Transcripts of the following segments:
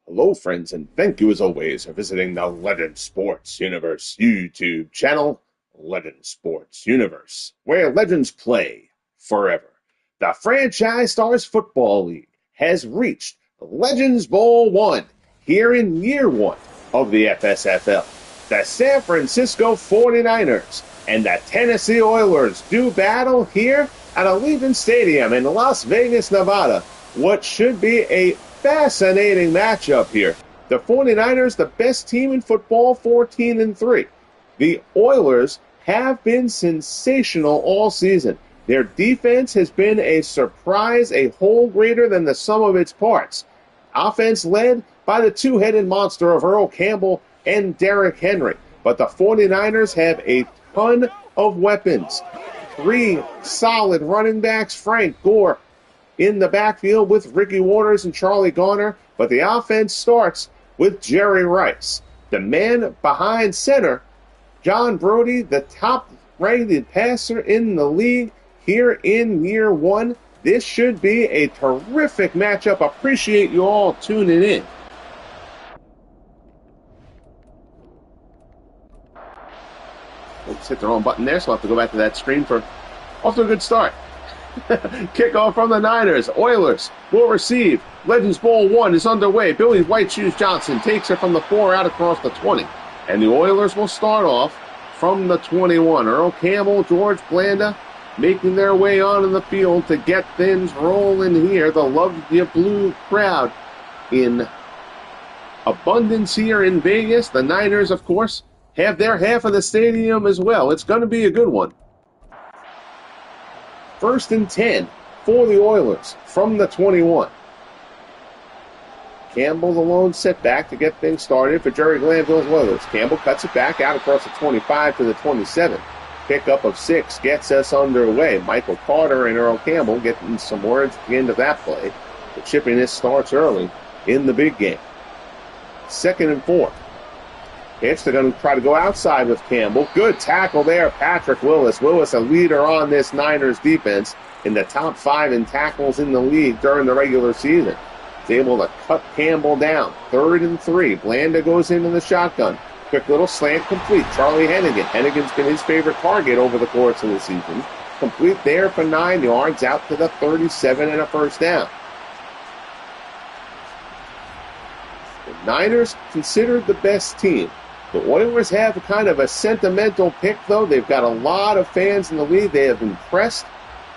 Hello, friends, and thank you as always for visiting the Legend Sports Universe YouTube channel, Legend Sports Universe, where legends play forever. The Franchise Stars Football League has reached Legends Bowl 1 here in year 1 of the FSFL. The San Francisco 49ers and the Tennessee Oilers do battle here at Allegiant Stadium in Las Vegas, Nevada. What should be a fascinating matchup here. The 49ers, the best team in football, 14-3. The Oilers have been sensational all season. Their defense has been a surprise, a whole greater than the sum of its parts. Offense led by the two-headed monster of Earl, Campbell, and Derrick Henry. But the 49ers have a ton of weapons. 3 solid running backs, Frank Gore in the backfield with Ricky Waters and Charlie Garner, but the offense starts with Jerry Rice. The man behind center, John Brodie, the top-rated passer in the league here in year 1. This should be a terrific matchup. Appreciate you all tuning in. Oops, hit the wrong button there, so I'll have to go back to that screen for off to a good start. Kickoff from the Niners. Oilers will receive. Legends Bowl 1 is underway. Billy White Shoes Johnson takes it from the 4 out across the 20. And the Oilers will start off from the 21. Earl Campbell, George Blanda making their way onto the field to get things rolling here. The Love Ya Blue crowd in abundance here in Vegas. The Niners, of course, have their half of the stadium as well. It's going to be a good one. 1st and 10 for the Oilers from the 21. Campbell, the lone setback to get things started for Jerry Glanville's Oilers. Campbell cuts it back out across the 25 to the 27. Pickup of 6 gets us underway. Michael Carter and Earl Campbell getting some words at the end of that play. The chippiness starts early in the big game. 2nd and 4. Hitch, they're going to try to go outside with Campbell. Good tackle there, Patrick Willis. Willis, a leader on this Niners defense, in the top 5 in tackles in the league during the regular season. He's able to cut Campbell down. 3rd and 3. Blanda goes into the shotgun. Quick little slant complete. Charlie Hennigan. Hennigan's been his favorite target over the course of the season. Complete there for 9 yards, out to the 37 and a first down. The Niners considered the best team. The Oilers have kind of a sentimental pick, though. They've got a lot of fans in the league. They have impressed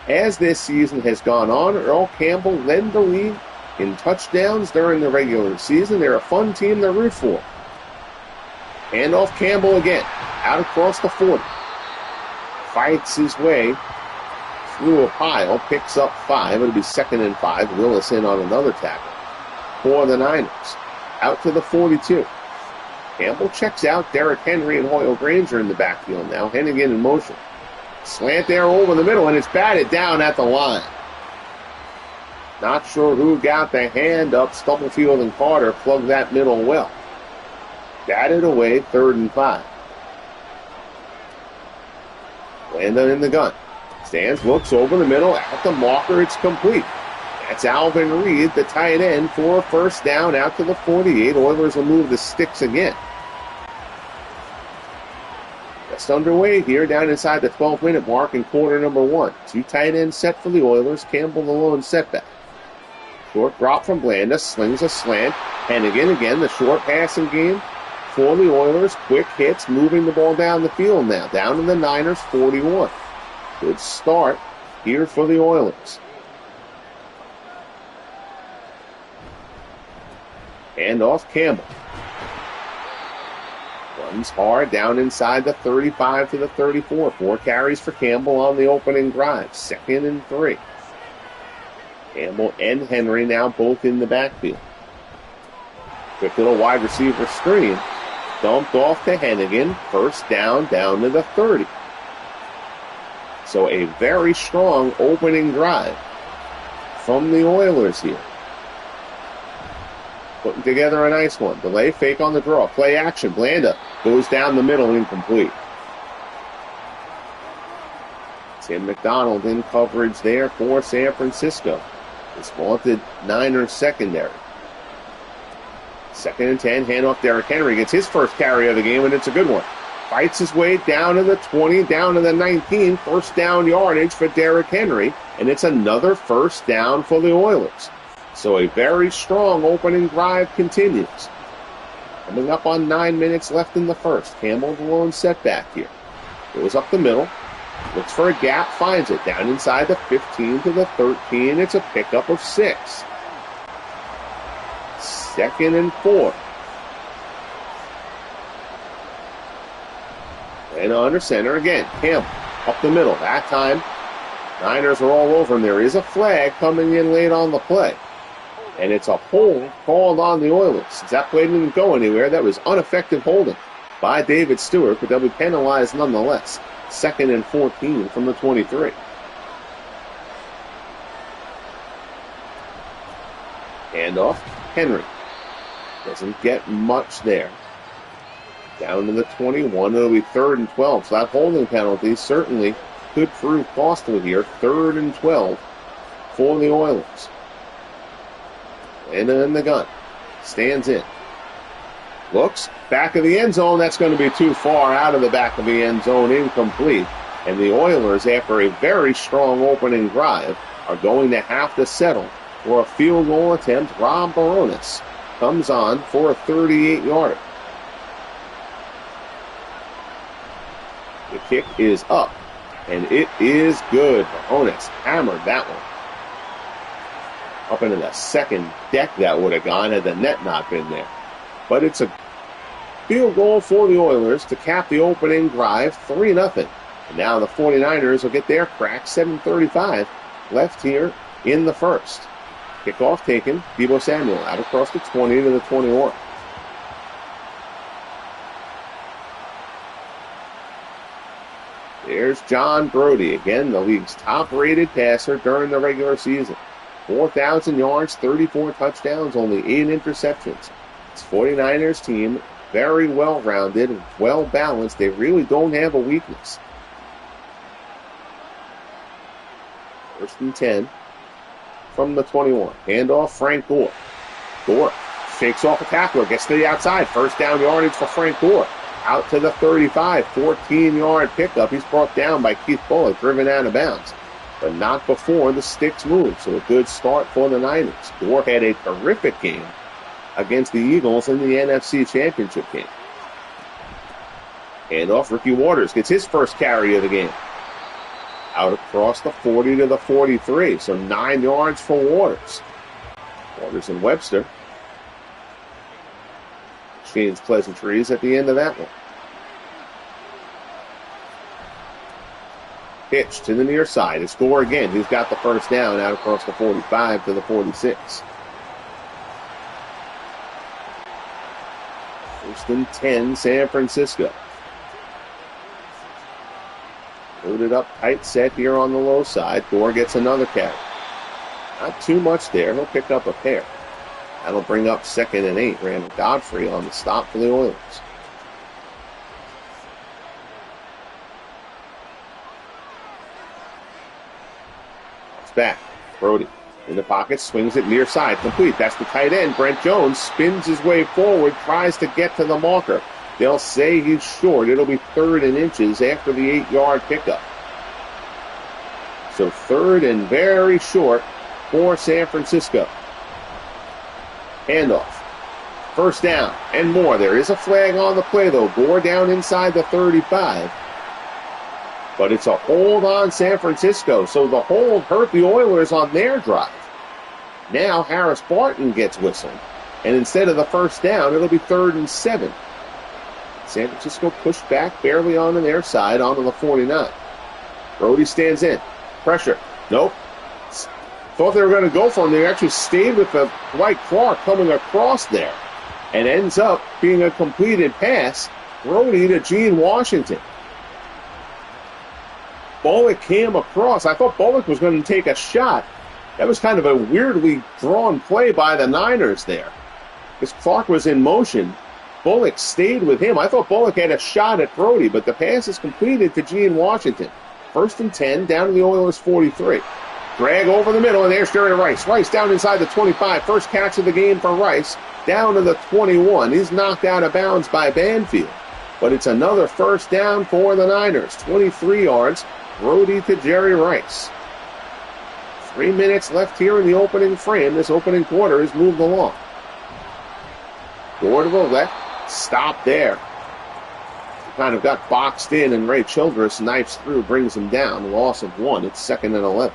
as this season has gone on. Earl Campbell led the league in touchdowns during the regular season. They're a fun team to root for. Handoff Campbell again, out across the 40. Fights his way through a pile, picks up 5. It'll be 2nd and 5. Willis in on another tackle for the Niners. Out to the 42. Campbell checks out. Derrick Henry and Hoyle Granger in the backfield now. Hennigan in motion. Slant there over the middle, and it's batted down at the line. Not sure who got the hand up. Stubblefield and Carter plugged that middle well. Batted away, 3rd and 5. Blanda in the gun. Stands, looks over the middle. At the marker, it's complete. That's Alvin Reed, the tight end, for a first down out to the 48. Oilers will move the sticks again. Just underway here, down inside the 12-minute mark in quarter number 1. 2 tight ends set for the Oilers. Campbell the lone setback. Short drop from Blanda, slings a slant. Hennigan again, the short passing game for the Oilers. Quick hits, moving the ball down the field now. Down to the Niners, 41. Good start here for the Oilers. Hand off Campbell. Runs hard down inside the 35 to the 34. 4 carries for Campbell on the opening drive. 2nd and 3. Campbell and Henry now both in the backfield. Quick little wide receiver screen. Dumped off to Hennigan. First down to the 30. So a very strong opening drive from the Oilers here. Putting together a nice one. Delay, fake on the draw. Play action. Blanda goes down the middle, incomplete. Tim McDonald in coverage there for San Francisco. This vaunted Niners secondary. 2nd and 10, handoff Derrick Henry. Gets his first carry of the game, and it's a good one. Fights his way down to the 20, down to the 19. First down yardage for Derrick Henry, and it's another first down for the Oilers. So a very strong opening drive continues. Coming up on 9 minutes left in the first. Campbell the lone setback here. Goes up the middle. Looks for a gap, finds it. Down inside the 15 to the 13. It's a pickup of 6. 2nd and 4. And under center again. Campbell up the middle. That time, Niners are all over him. There is a flag coming in late on the play. And it's a hold called on the Oilers. That play didn't go anywhere. That was ineffective holding by David Stewart, but they'll be penalized nonetheless. 2nd and 14 from the 23. Handoff, Henry. Doesn't get much there. Down to the 21, it'll be 3rd and 12. So that holding penalty certainly could prove costly here. 3rd and 12 for the Oilers. And in the gun. Stands in. Looks. Back of the end zone. That's going to be too far out of the back of the end zone. Incomplete. And the Oilers, after a very strong opening drive, are going to have to settle for a field goal attempt. Rob Baronis comes on for a 38-yarder. The kick is up. And it is good. Baronis hammered that one. Up into the second deck that would have gone had the net not been there. But it's a field goal for the Oilers to cap the opening drive, 3-0. And now the 49ers will get their crack, 7:35 left here in the first. Kickoff taken, Deebo Samuel out across the 20 to the 21. There's John Brodie, again the league's top-rated passer during the regular season. 4,000 yards, 34 touchdowns, only 8 interceptions. This 49ers team, very well-rounded, well-balanced. They really don't have a weakness. 1st and 10 from the 21. Handoff, Frank Gore. Gore shakes off a tackler, gets to the outside. First down yardage for Frank Gore. Out to the 35, 14-yard pickup. He's brought down by Keith Bullock, driven out of bounds. But not before the sticks move. So a good start for the Niners. Gore had a terrific game against the Eagles in the NFC Championship game. Handoff, Ricky Waters gets his first carry of the game. Out across the 40 to the 43. So 9 yards for Waters. Waters and Webster exchanged pleasantries at the end of that one. Pitch to the near side. It's Gore again. He's got the first down out across the 45 to the 46. 1st and 10, San Francisco. Loaded up, tight set here on the low side. Gore gets another carry. Not too much there. He'll pick up a pair. That'll bring up 2nd and 8. Randall Godfrey on the stop for the Oilers. Back. Brodie in the pocket, swings it near side, complete. That's the tight end. Brent Jones spins his way forward, tries to get to the marker. They'll say he's short. It'll be 3rd and inches after the 8-yard pickup. So 3rd and very short for San Francisco. Handoff. First down and more. There is a flag on the play, though. Gore down inside the 35. But it's a hold on San Francisco, so the hold hurt the Oilers on their drive. Now Harris Barton gets whistled, and instead of the first down, it'll be 3rd and 7. San Francisco pushed back barely onto their side, onto the 49. Brodie stands in. Pressure. Nope. Thought they were going to go for him. They actually stayed with the Dwight Clark coming across there, and ends up being a completed pass. Brodie to Gene Washington. Bullock came across. I thought Bullock was going to take a shot. That was kind of a weirdly drawn play by the Niners there. Because Clark was in motion. Bullock stayed with him. I thought Bullock had a shot at Brodie, but the pass is completed to Gene Washington. 1st and 10, down to the Oilers 43. Drag over the middle, and there's Jerry Rice. Rice down inside the 25. First catch of the game for Rice. Down to the 21. He's knocked out of bounds by Banfield. But it's another first down for the Niners. 23 yards. Brodie to Jerry Rice. 3 minutes left here in the opening frame. This opening quarter has moved along. Door to the left. Stop there. Kind of got boxed in, and Ray Childress knifes through, brings him down. Loss of 1. It's 2nd and 11.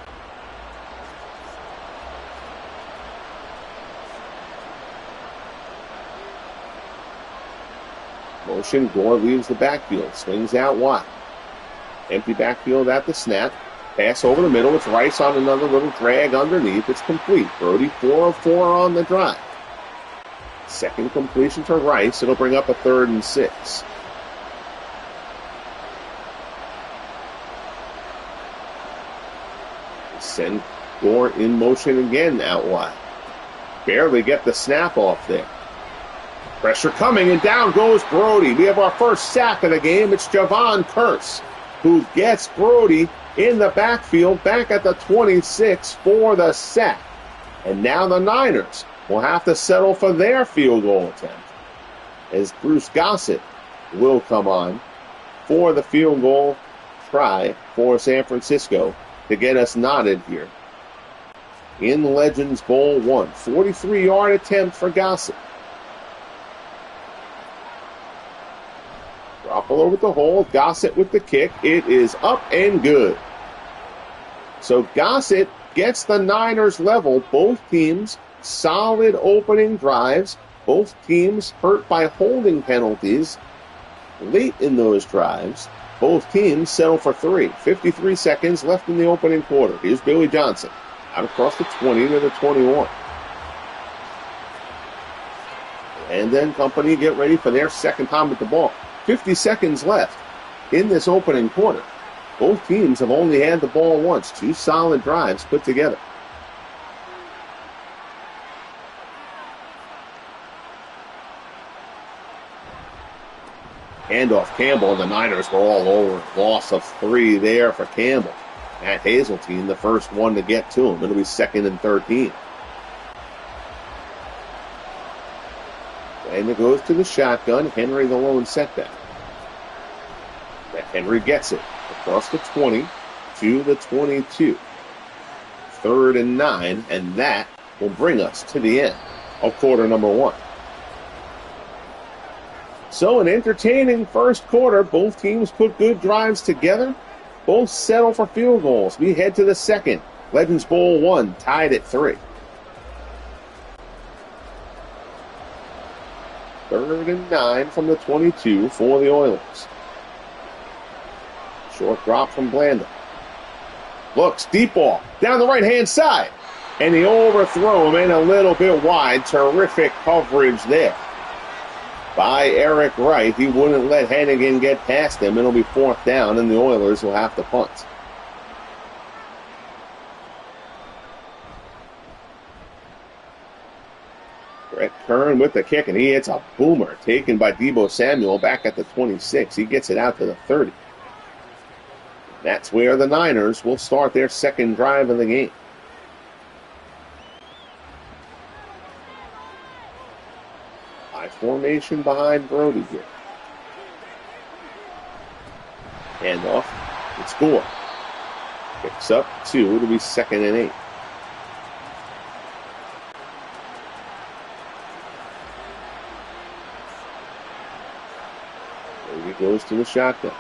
Motion, Gore leaves the backfield, swings out wide. Empty backfield at the snap. Pass over the middle. It's Rice on another little drag underneath. It's complete. Brodie 4 of 4 on the drive. Second completion to Rice. It'll bring up a 3rd and 6. Send Gore in motion again out wide. Barely get the snap off there. Pressure coming, and down goes Brodie. We have our first sack of the game. It's Jevon Kearse who gets Brodie in the backfield, back at the 26 for the sack. And now the Niners will have to settle for their field goal attempt, as Bruce Gossett will come on for the field goal try for San Francisco to get us knotted here in Legends Bowl 1. 43-yard attempt for Gossett. Garoppolo with the hold, Gossett with the kick. It is up and good. So Gossett gets the Niners level. Both teams solid opening drives. Both teams hurt by holding penalties late in those drives. Both teams settle for 3. 53 seconds left in the opening quarter. Here's Billy Johnson out across the 20 to the 21. And then company get ready for their second time at the ball. 50 seconds left in this opening quarter. Both teams have only had the ball once. 2 solid drives put together. Handoff Campbell, and the Niners were all over. Loss of 3 there for Campbell. Matt Hazeltine, the first one to get to him. It'll be 2nd and 13. And it goes to the shotgun. Henry the lone setback. Henry gets it across the 20 to the 22. 3rd and 9, and that will bring us to the end of quarter number 1. So an entertaining first quarter. Both teams put good drives together. Both settle for field goals. We head to the second. Legends Bowl 1 tied at 3. 3rd and 9 from the 22 for the Oilers. Short drop from Blanda. Looks, deep ball, down the right-hand side. And they overthrow him in a little bit wide. Terrific coverage there by Eric Wright. He wouldn't let Hannigan get past him. It'll be 4th down, and the Oilers will have to punt. Brett Kern with the kick, and he hits a boomer taken by Deebo Samuel back at the 26. He gets it out to the 30. That's where the Niners will start their second drive of the game. High formation behind Brodie here. Handoff. It's Gore. Picks up 2. It'll be 2nd and 8. Brodie goes to the shotgun.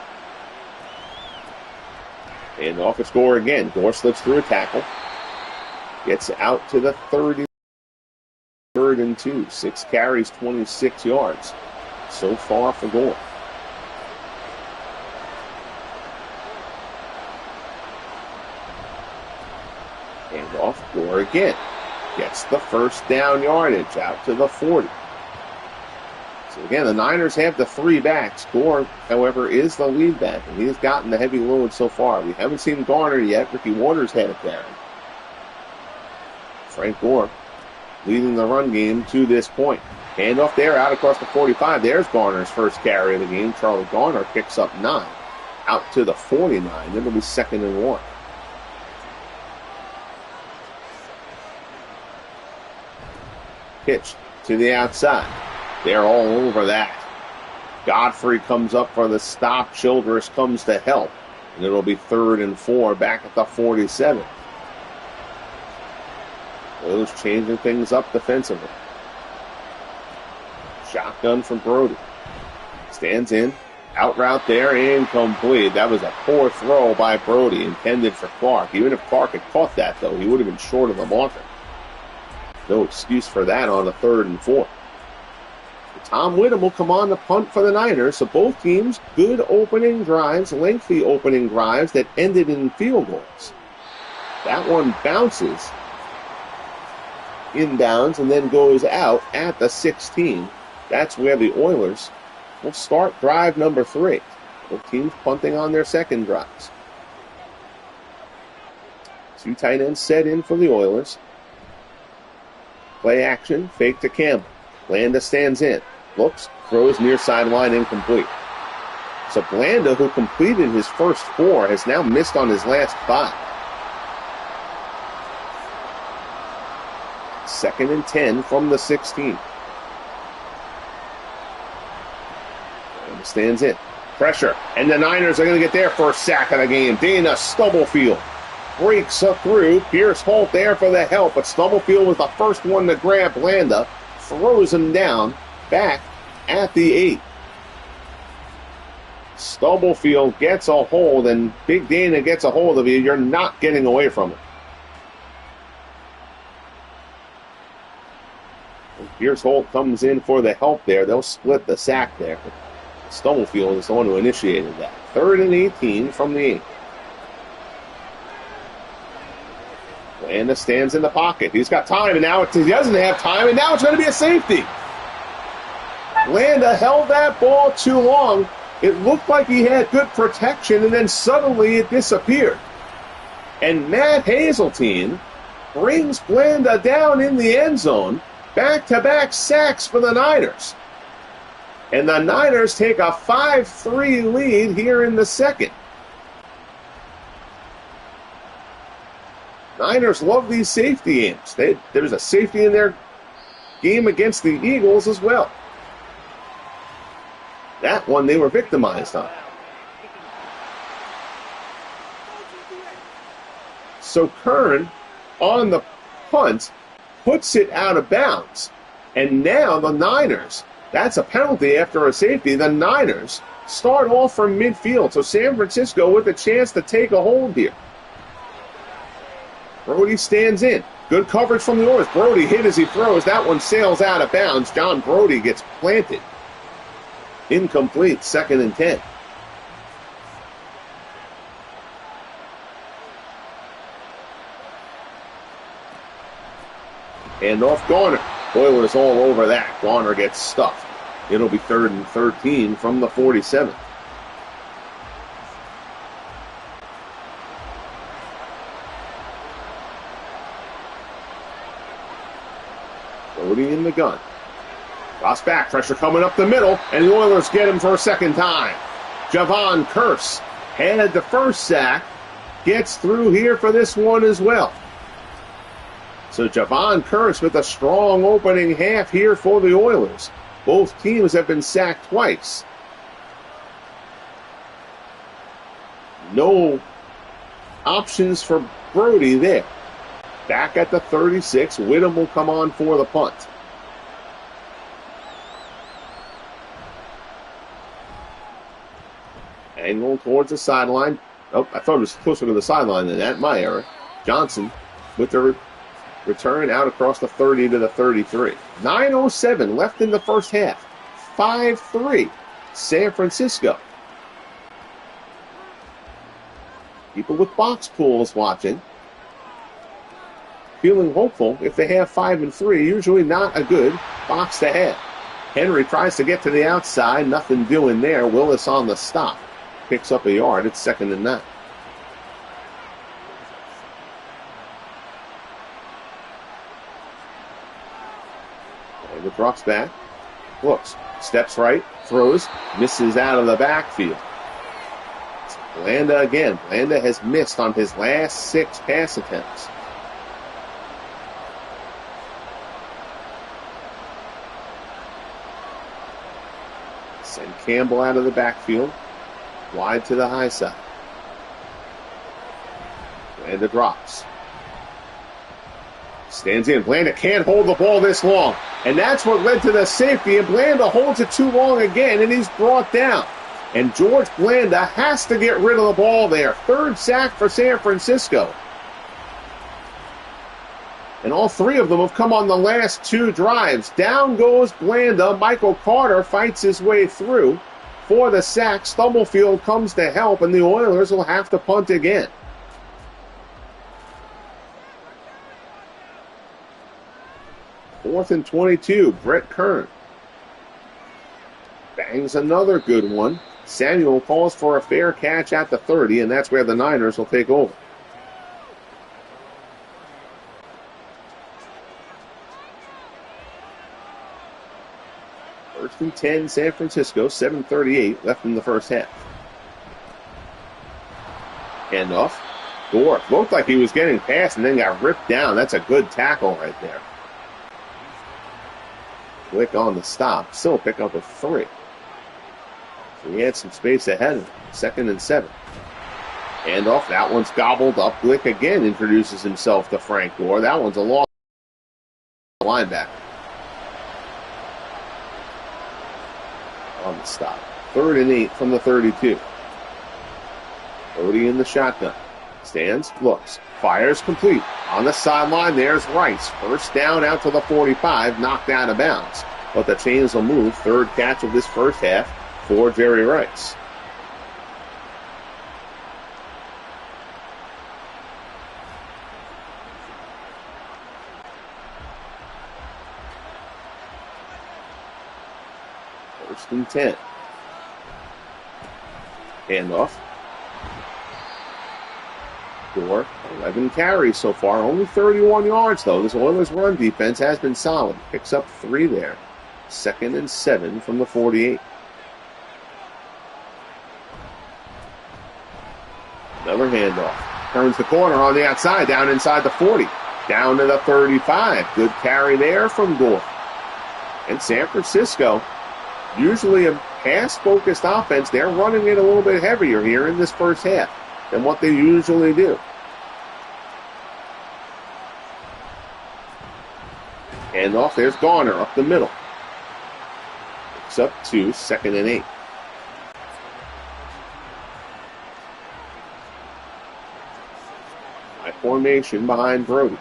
And off it's Gore again. Gore slips through a tackle. Gets out to the 30. 3rd and 2. 6 carries, 26 yards. So far for Gore. And off Gore again. Gets the first down yardage out to the 40. So again, the Niners have the 3 backs. Gore, however, is the lead back, and he has gotten the heavy load so far. We haven't seen Garner yet. Ricky Waters had it there. Frank Gore leading the run game to this point. Handoff there, out across the 45. There's Garner's first carry of the game. Charlie Garner picks up 9. Out to the 49. Then it'll be 2nd and 1. Pitch to the outside. They're all over that. Godfrey comes up for the stop. Childress comes to help. And it'll be 3rd and 4 back at the 47. Oilers changing things up defensively. Shotgun from Brodie. Stands in. Out route there, incomplete. That was a poor throw by Brodie, intended for Clark. Even if Clark had caught that, though, he would have been short of the marker. No excuse for that on a 3rd and 4. Tom Whittam will come on to punt for the Niners. So both teams, good opening drives, lengthy opening drives that ended in field goals. That one bounces inbounds and then goes out at the 16. That's where the Oilers will start drive number 3. Both teams punting on their second drives. 2 tight ends set in for the Oilers. Play action, fake to Campbell. Blanda stands in. Looks, throws near sideline, incomplete. So Blanda, who completed his first 4, has now missed on his last 5. 2nd and 10 from the 16. Blanda stands in. Pressure, and the Niners are going to get their first sack of the game. Dana Stubblefield breaks through. Pierce Holt there for the help, but Stubblefield was the first one to grab Blanda. Throws him down. Back at the 8. Stubblefield gets a hold, and Big Dana gets a hold of you. You're not getting away from it. Pierce Holt comes in for the help there. They'll split the sack there. Stubblefield is the one who initiated that. 3rd and 18 from the 8. Blanda stands in the pocket. He's got time, and now he doesn't have time, and now it's going to be a safety. Blanda held that ball too long. It looked like he had good protection, and then suddenly it disappeared. And Matt Hazeltine brings Blanda down in the end zone. Back-to-back sacks for the Niners. And the Niners take a 5-3 lead here in the second. Niners love these safety games. There's a safety in their game against the Eagles as well. That one they were victimized on. So Kern, on the punt, puts it out of bounds. And now the Niners, that's a penalty after a safety. The Niners start off from midfield. So San Francisco with a chance to take a hold here. Brodie stands in. Good coverage from the Oilers. Brodie hit as he throws. That one sails out of bounds. John Brodie gets planted. Incomplete, 2nd and 10. And off Garner. Oilers all over that. Garner gets stuffed. It'll be 3rd and 13 from the 47. Brodie in the gun. Cross back, pressure coming up the middle, and the Oilers get him for a second time. Jevon Kearse had the first sack, gets through here for this one as well. So Jevon Kearse with a strong opening half here for the Oilers. Both teams have been sacked twice. No options for Brodie there. Back at the 36, Whittam will come on for the punt. Angle towards the sideline. Oh, I thought it was closer to the sideline than that. My error. Johnson with the return out across the 30 to the 33. 9:07 left in the first half. 5-3 San Francisco. People with box pools watching. Feeling hopeful if they have 5-3. Usually not a good box to have. Henry tries to get to the outside. Nothing doing there. Willis on the stop. Picks up a yard. It's 2nd and 9. And the drops back. Looks. Steps right. Throws. Misses out of the backfield. It's Blanda again. Blanda has missed on his last 6 pass attempts. Send Campbell out of the backfield. Wide to the high side. Blanda drops. Stands in. Blanda can't hold the ball this long. And that's what led to the safety. And Blanda holds it too long again, and he's brought down. And George Blanda has to get rid of the ball there. Third sack for San Francisco. And all three of them have come on the last two drives. Down goes Blanda. Michael Carter fights his way through for the sack. Stubblefield comes to help, and the Oilers will have to punt again. Fourth and 22, Brett Kern bangs another good one. Samuel calls for a fair catch at the 30, and that's where the Niners will take over. First and 10, San Francisco, 7:38 left in the first half. Handoff. Gore looked like he was getting past and then got ripped down. That's a good tackle right there. Glick on the stop. Still pick up a 3. So he had some space ahead of him. 2nd and 7. Handoff. That one's gobbled up. Glick again introduces himself to Frank Gore. That one's a long linebacker. On the stop. 3rd and 8 from the 32. Brodie in the shotgun. Stands, looks, fires, complete. On the sideline, there's Rice. First down out to the 45, knocked out of bounds. But the chains will move. Third catch of this first half for Jerry Rice. First and 10. Handoff. Gore, 11 carries so far. Only 31 yards, though. This Oilers run defense has been solid. Picks up 3 there. 2nd and 7 from the 48. Another handoff. Turns the corner on the outside, down inside the 40. Down to the 35. Good carry there from Gore. And San Francisco, usually a pass-focused offense, they're running it a little bit heavier here in this first half than what they usually do. Handoff, there's Garner up the middle. It's up to 2nd and 8. High formation behind Brodie.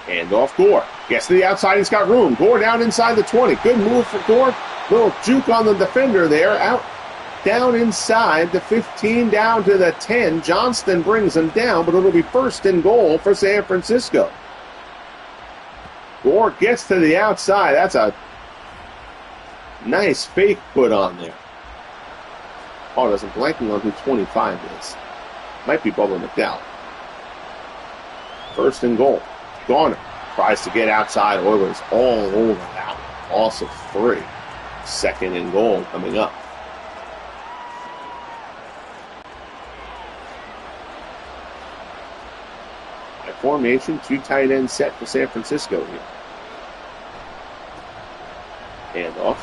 Handoff, Gore. Gets to the outside, he's got room. Gore down inside the 20. Good move for Gore. Little juke on the defender there. Out. Down inside the 15, down to the 10. Johnston brings him down, but it'll be 1st and goal for San Francisco. Gore gets to the outside. That's a nice fake put on there. Oh, doesn't blanking on who 25 is. Might be Bubba McDowell. 1st and goal. Garner tries to get outside. Oilers all over that one. Loss of 3. 2nd and goal coming up. Formation, 2 tight end set for San Francisco here. Handoff.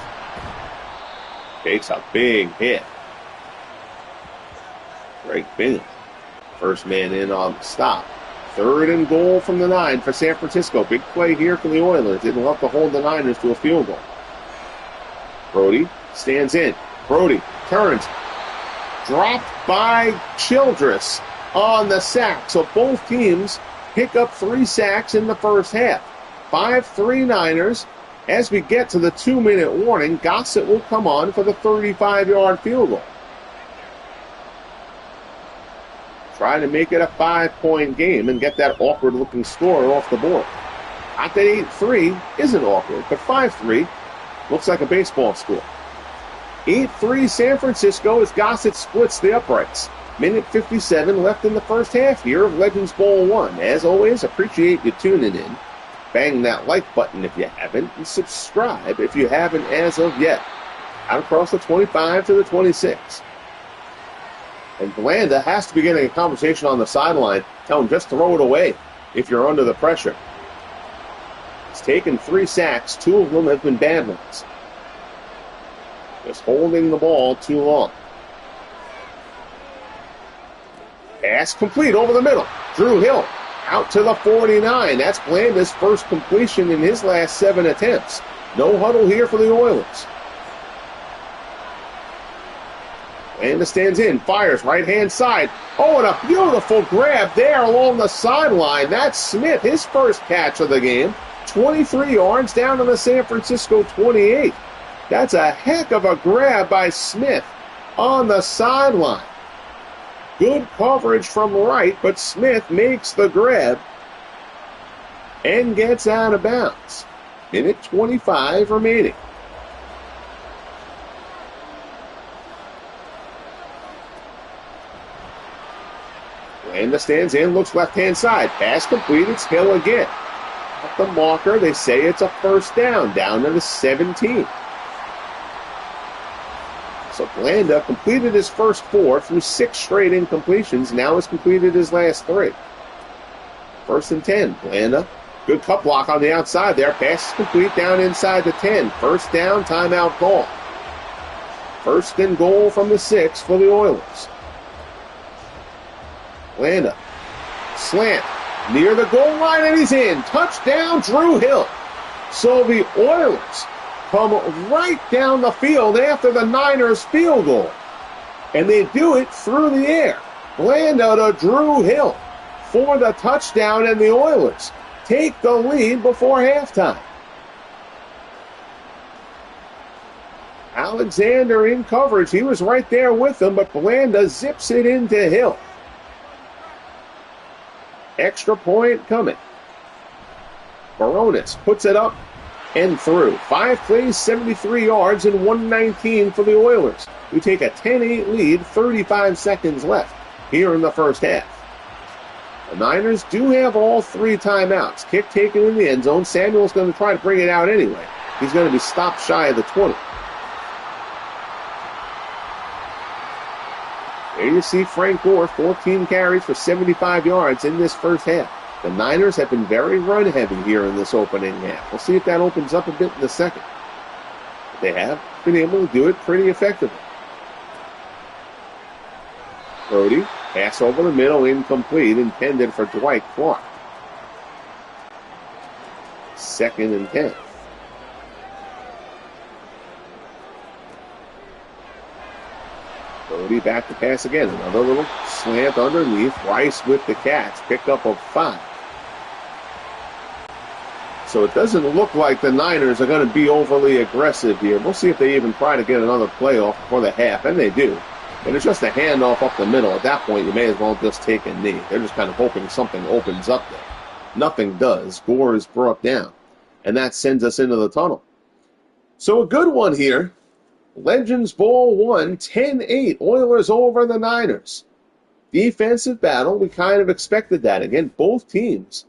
Takes a big hit. Greg Bingham. First man in on the stop. 3rd and goal from the 9 for San Francisco. Big play here for the Oilers. Didn't love to hold the Niners to a field goal. Brodie stands in. Brodie turns. Dropped by Childress on the sack. So both teams pick up 3 sacks in the first half. 5-3 Niners. As we get to the 2-minute warning, Gossett will come on for the 35-yard field goal. Try to make it a 5-point game and get that awkward-looking score off the board. Not that 8-3 isn't awkward, but 5-3 looks like a baseball score. 8-3 San Francisco as Gossett splits the uprights. Minute 57 left in the first half here of Legends Bowl 1. As always, appreciate you tuning in. Bang that like button if you haven't, and subscribe if you haven't as of yet. Out across the 25 to the 26. And Blanda has to be getting a conversation on the sideline. Tell him just throw it away if you're under the pressure. He's taken 3 sacks. 2 of them have been bad ones. Just holding the ball too long. Pass complete over the middle. Drew Hill out to the 49. That's Blanda's first completion in his last 7 attempts. No huddle here for the Oilers. Blanda stands in, fires right-hand side. Oh, and a beautiful grab there along the sideline. That's Smith, his first catch of the game. 23 yards down to the San Francisco 28. That's a heck of a grab by Smith on the sideline. Good coverage from right, but Smith makes the grab and gets out of bounds. Minute 25 remaining. Blanda stands in, looks left-hand side. Pass complete, it's Hill again. At the marker, they say it's a first down to the 17. So Blanda completed his first 4 through 6 straight incompletions. Now has completed his last 3. First and 10. Blanda, good cut block on the outside there. Pass is complete down inside the 10. First down, timeout call. First and goal from the 6 for the Oilers. Blanda, slant, near the goal line, and he's in. Touchdown, Drew Hill. So the Oilers come right down the field after the Niners field goal. And they do it through the air. Blanda to Drew Hill for the touchdown, and the Oilers take the lead before halftime. Alexander in coverage. He was right there with them, but Blanda zips it into Hill. Extra point coming. Baronis puts it up and through. 5 plays, 73 yards, and 119 for the Oilers, who take a 10-8 lead, 35 seconds left here in the first half. The Niners do have all 3 timeouts. Kick taken in the end zone. Samuel's going to try to bring it out anyway. He's going to be stopped shy of the 20. There you see Frank Gore, 14 carries for 75 yards in this first half. The Niners have been very run-heavy here in this opening half. We'll see if that opens up a bit in the second. But they have been able to do it pretty effectively. Brodie, pass over the middle, incomplete, intended for Dwight Clark. Second and 10. Brodie back to pass again. Another little slant underneath. Rice with the catch. Pickup of 5. So it doesn't look like the Niners are going to be overly aggressive here. We'll see if they even try to get another play off before the half, and they do. And it's just a handoff up the middle. At that point, you may as well just take a knee. They're just kind of hoping something opens up there. Nothing does. Gore is brought down, and that sends us into the tunnel. So a good one here. Legends Bowl 1, 10-8, Oilers over the Niners. Defensive battle, we kind of expected that. Again, both teams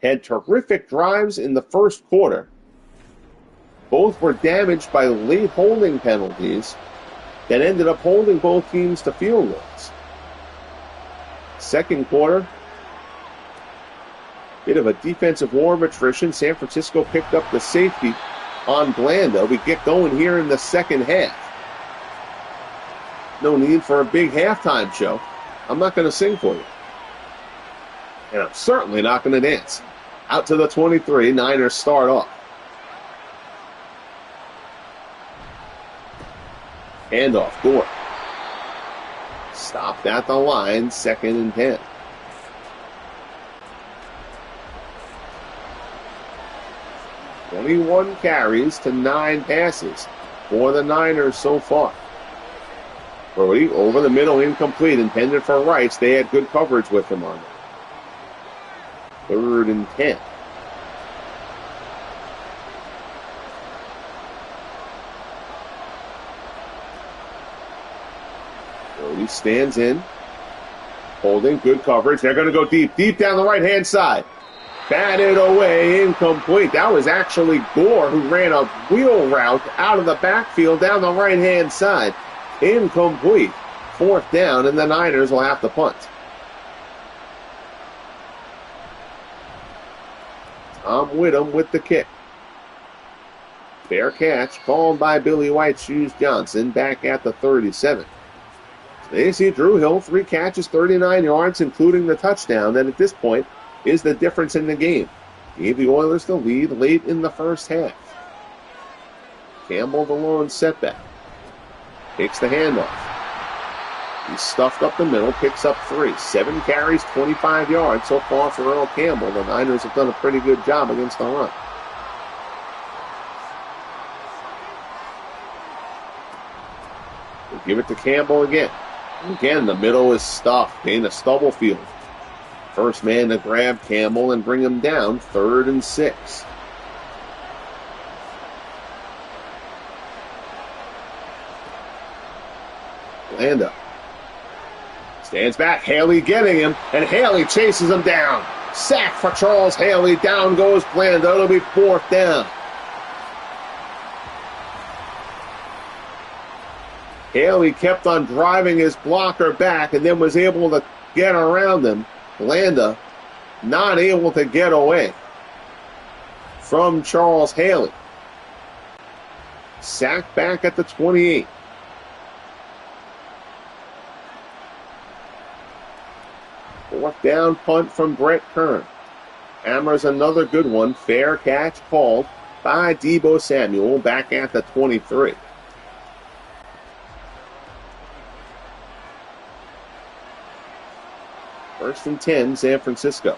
had terrific drives in the first quarter. Both were damaged by late holding penalties that ended up holding both teams to field goals. Second quarter, bit of a defensive war of attrition. San Francisco picked up the safety on Blanda. We get going here in the second half. No need for a big halftime show. I'm not going to sing for you. And I'm certainly not going to dance. Out to the 23, Niners start off. Handoff, Gore. Stopped at the line, second and 10. "21 carries to 9 passes for the Niners so far." Brodie over the middle, incomplete, intended for Rice. They had good coverage with him on that. Third and 10. Brodie stands in, holding, good coverage. They're going to go deep down the right-hand side. Batted away, incomplete. That was actually Gore who ran a wheel route out of the backfield down the right-hand side. Incomplete. Fourth down, and the Niners will have to punt. Tom Whittam with the kick. Fair catch called by Billy White Shoes Johnson back at the 37. So they see Drew Hill, 3 catches, 39 yards, including the touchdown. That at this point is the difference in the game. Gave the Oilers the lead late in the first half. Campbell the lone setback. Takes the handoff. He's stuffed up the middle, picks up 3. 7 carries, 25 yards so far for Earl Campbell. The Niners have done a pretty good job against the run. They give it to Campbell again. Again, the middle is stuffed in a stubble field. First man to grab Campbell and bring him down, 3rd and 6. Landa stands back, Haley getting him, and Haley chases him down. Sack for Charles Haley, down goes Blanda, it'll be 4th down. Haley kept on driving his blocker back and then was able to get around him. Blanda not able to get away from Charles Haley. Sacked back at the 28. Fourth down punt from Brett Kern. Hammers another good one. Fair catch called by Deebo Samuel back at the 23. First and 10, San Francisco.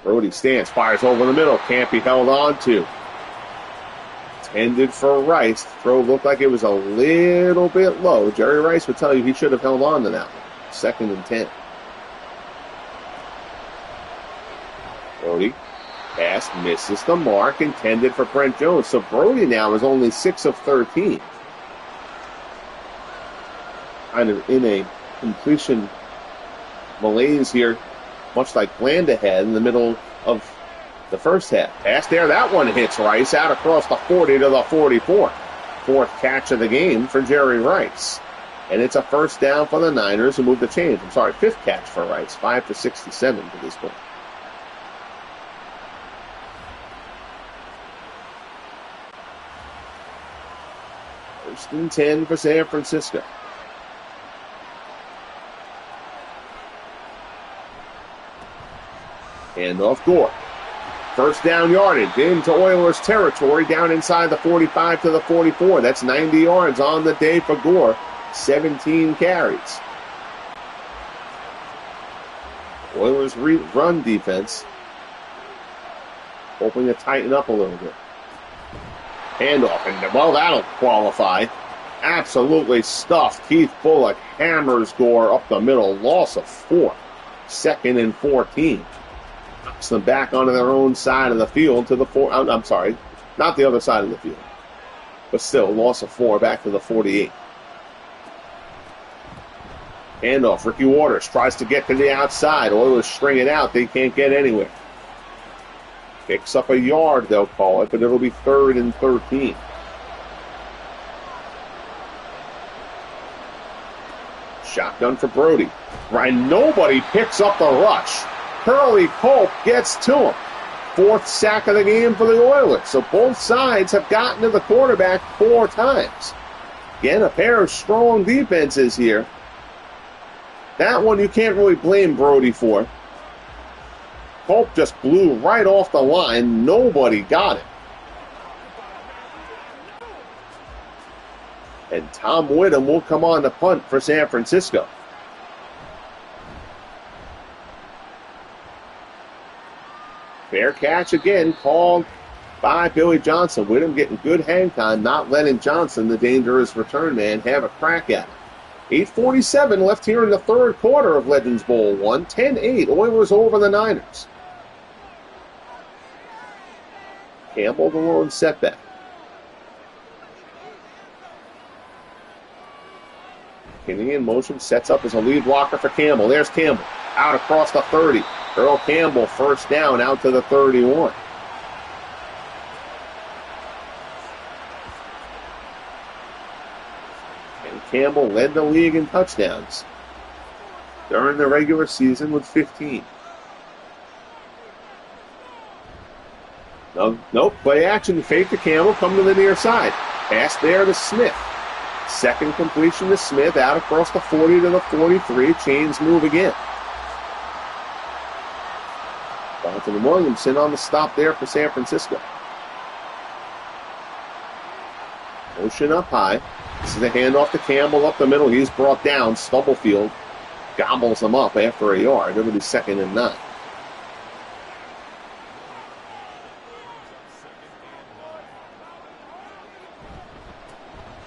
Brodie stands, fires over the middle. Can't be held on to. Intended for Rice. Throw looked like it was a little bit low. Jerry Rice would tell you he should have held on to that one. 2nd and 10. Brodie. Pass misses the mark. Intended for Brent Jones. So Brodie now is only 6 of 13. Kind of in a completion malaise here, much like Blanda had in the middle of the first half. Pass there, that one hits Rice out across the 40 to the 44. 4th catch of the game for Jerry Rice. And it's a first down for the Niners who move the chains. 5th catch for Rice, 5 for 67 to this point. First and 10 for San Francisco. Handoff Gore. First down yardage into Oilers territory, down inside the 45 to the 44. That's 90 yards on the day for Gore. 17 carries. Oilers run defense hoping to tighten up a little bit. Handoff, and well, that'll qualify. Absolutely stuffed. Keith Bullock hammers Gore up the middle. Loss of 4. 2nd and 14. Knocks them back onto their own side of the field to the 4. I'm sorry, not the other side of the field. But still, loss of 4 back to the 48. Handoff, Ricky Waters tries to get to the outside. Oilers string it out. They can't get anywhere. Picks up a yard, they'll call it, but it'll be 3rd and 13. Shotgun for Brodie. Right, nobody picks up the rush. Curly Culp gets to him. 4th sack of the game for the Oilers. So both sides have gotten to the quarterback 4 times. Again, a pair of strong defenses here. That one you can't really blame Brodie for. Culp just blew right off the line. Nobody got it. And Tom Whittam will come on to punt for San Francisco. Fair catch again, called by Billy Johnson. Whittam getting good hang time, not letting Johnson, the dangerous return man, have a crack at it. 8:47 left here in the 3rd quarter of Legends Bowl 1. 10-8, Oilers over the Niners. Campbell the lone setback. Kinney in motion, sets up as a lead blocker for Campbell. There's Campbell, out across the 30. Earl Campbell first down out to the 31. And Campbell led the league in touchdowns during the regular season with 15. No, nope, play action, fake to Campbell, come to the near side. Pass there to Smith. Second completion to Smith, out across the 40 to the 43. Chains move again. Jonathan Williamson on the stop there for San Francisco. Motion up high. This is a handoff to Campbell up the middle. He's brought down. Stubblefield gobbles him up after a yard. It'll be 2nd and 9.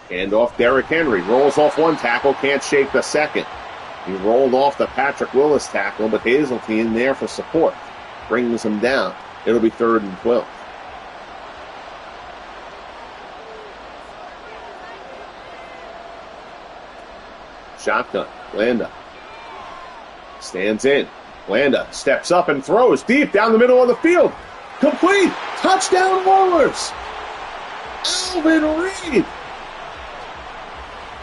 Handoff Derrick Henry. Rolls off one tackle. Can't shake the second. He rolled off the Patrick Willis tackle, but Hazeltine there for support. Brings him down. It'll be 3rd and 12. Shotgun. Landa stands in. Landa steps up and throws deep down the middle of the field. Complete. Touchdown Oilers. Alvin Reed.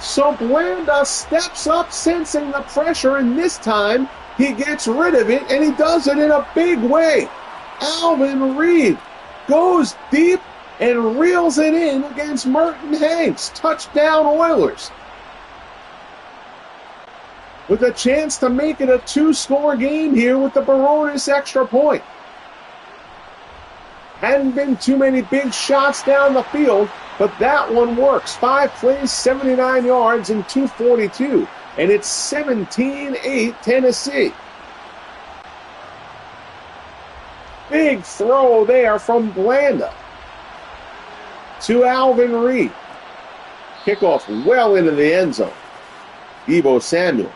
So Blanda steps up, sensing the pressure, and this time he gets rid of it, and he does it in a big way. Alvin Reed goes deep and reels it in against Merton Hanks. Touchdown Oilers. With a chance to make it a 2-score game here with the Barones extra point. Hadn't been too many big shots down the field, but that one works. 5 plays, 79 yards, and 242. And it's 17-8 Tennessee. Big throw there from Blanda to Alvin Reed. Kickoff well into the end zone. Deebo Samuel,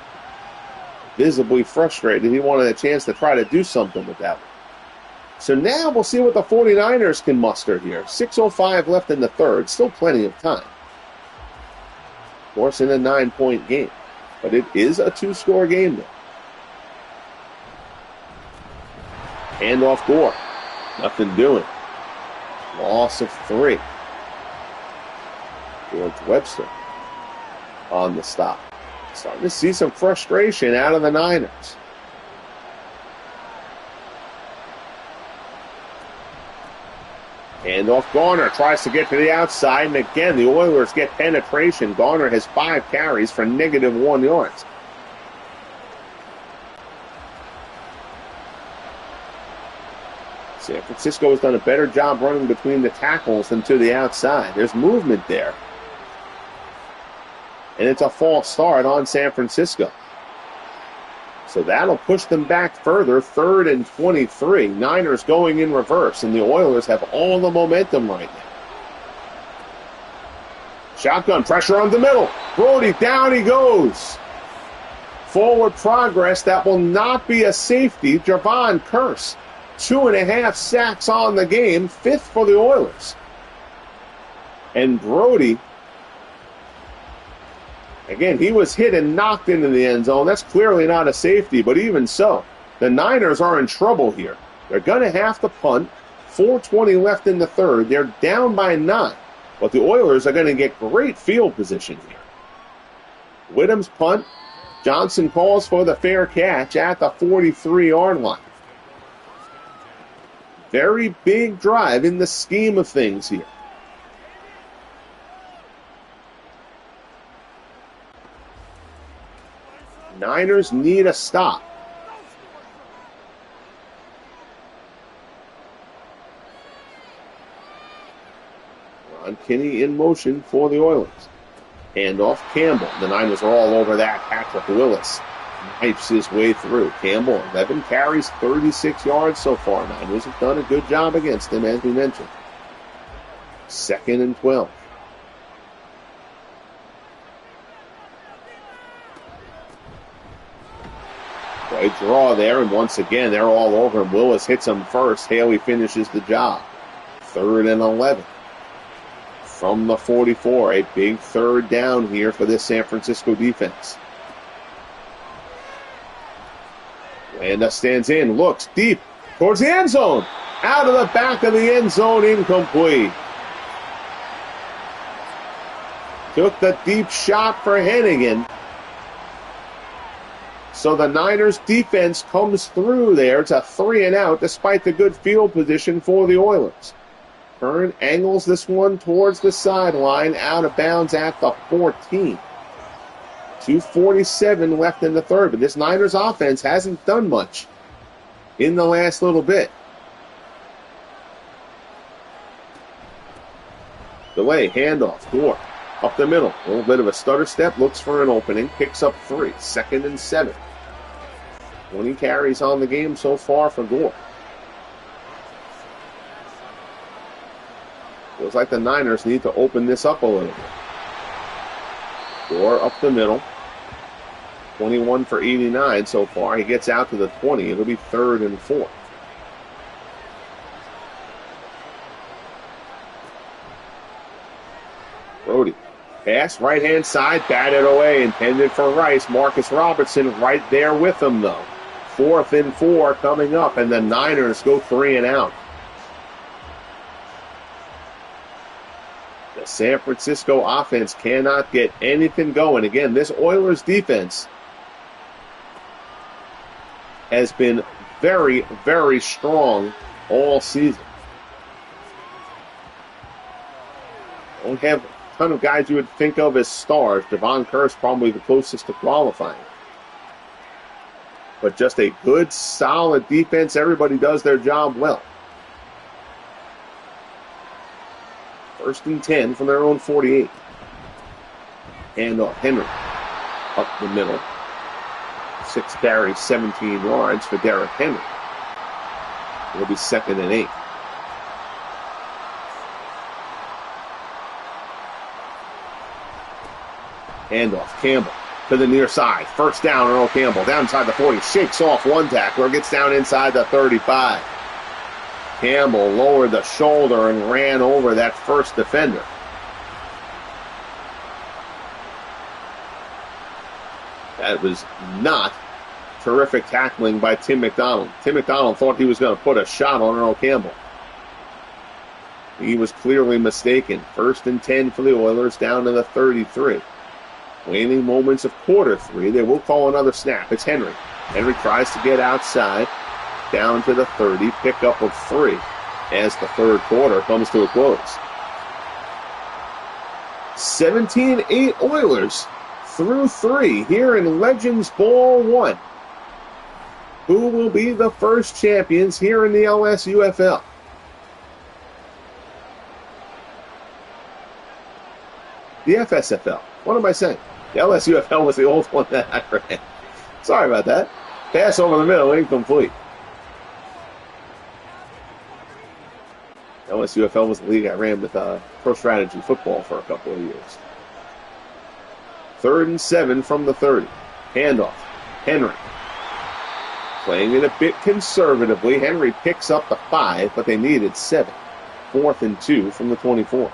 visibly frustrated. He wanted a chance to try to do something with that one. So now we'll see what the 49ers can muster here. 6:05 left in the third. Still plenty of time. Of course, in a 9-point game. But it is a 2-score game now. Handoff Gore. Nothing doing. Loss of 3. George Webster on the stop. Starting to see some frustration out of the Niners. Handoff Garner tries to get to the outside, and again the Oilers get penetration. Garner has 5 carries for -1 yards. San Francisco has done a better job running between the tackles than to the outside. There's movement there. And it's a false start on San Francisco. So that'll push them back further, 3rd and 23. Niners going in reverse, and the Oilers have all the momentum right now. Shotgun pressure on the middle. Brodie, down he goes. Forward progress, that will not be a safety. Jevon Kearse, 2.5 sacks on the game, 5th for the Oilers. And Brodie, again, he was hit and knocked into the end zone. That's clearly not a safety, but even so, the Niners are in trouble here. They're going to have to punt. 4:20 left in the third. They're down by 9, but the Oilers are going to get great field position here. Whittam's punt. Johnson calls for the fair catch at the 43-yard line. Very big drive in the scheme of things here. Niners need a stop. Ron Kinney in motion for the Oilers. Handoff Campbell. The Niners are all over that. Patrick Willis knifes his way through. Campbell, 11 carries, 36 yards so far. Niners have done a good job against him, as we mentioned. 2nd and 12. Right draw there, and once again, they're all over him. Willis hits him first. Haley finishes the job. 3rd and 11. From the 44, a big 3rd down here for this San Francisco defense. Landa stands in, looks deep towards the end zone. Out of the back of the end zone, incomplete. Took the deep shot for Hennigan. So the Niners defense comes through there to 3 and out despite the good field position for the Oilers. Kern angles this one towards the sideline, out of bounds at the 14. 2:47 left in the third, but this Niners offense hasn't done much in the last little bit. Delay, handoff, Gore, up the middle. A little bit of a stutter step, looks for an opening, picks up 3, 2nd and 7. 20 carries on the game so far for Gore. Feels like the Niners need to open this up a little bit. Gore up the middle. 21 for 89 so far. He gets out to the 20. It'll be 3rd and 4. Brodie. Pass, right-hand side, batted away, intended for Rice. Marcus Robertson right there with him, though. 4th and 4 coming up, and the Niners go 3 and out. The San Francisco offense cannot get anything going. Again, this Oilers defense has been very, very strong all season. Don't have a ton of guys you would think of as stars. Jevon Kearse probably the closest to qualifying. But just a good, solid defense. Everybody does their job well. 1st and 10 from their own 48. Handoff, Henry up the middle. 6 carries, 17 yards for Derrick Henry. It'll be 2nd and 8. Handoff, Campbell to the near side. 1st down, Earl Campbell down inside the 40. Shakes off one tackler, gets down inside the 35. Campbell lowered the shoulder and ran over that first defender. That was not terrific tackling by Tim McDonald. Tim McDonald thought he was going to put a shot on Earl Campbell. He was clearly mistaken. 1st and 10 for the Oilers, down to the 33. Waning moments of quarter 3. They will call another snap. It's Henry. Henry tries to get outside. Down to the 30. Pickup of 3 as the 3rd quarter comes to a close. 17-8 Oilers through 3 here in Legends Bowl 1. Who will be the first champions here in the LSUFL? The FSFL. What am I saying? The LSUFL was the old one that I ran. Sorry about that. Pass over the middle, incomplete. LSUFL was the league I ran with Pro Strategy Football for a couple of years. 3rd and 7 from the 30. Handoff. Henry. Playing it a bit conservatively. Henry picks up the 5, but they needed 7. 4th and 2 from the 24.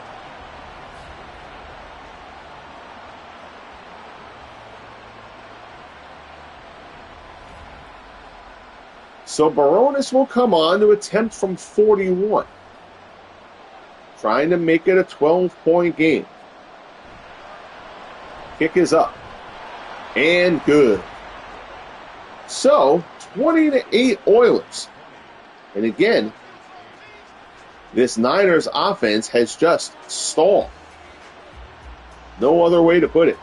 So Baronis will come on to attempt from 41. Trying to make it a 12-point game. Kick is up. And good. So, 20-8 Oilers. And again, this Niners offense has just stalled. No other way to put it.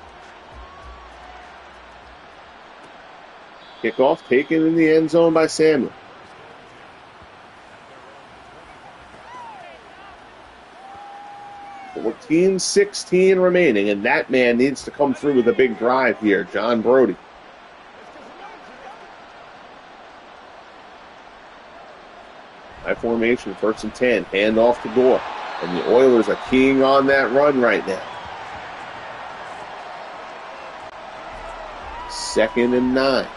Kickoff taken in the end zone by Samuel. Team 16 remaining, and that man needs to come through with a big drive here, John Brodie. High formation, 1st and 10, hand off to Gore. And the Oilers are keying on that run right now. 2nd and 9.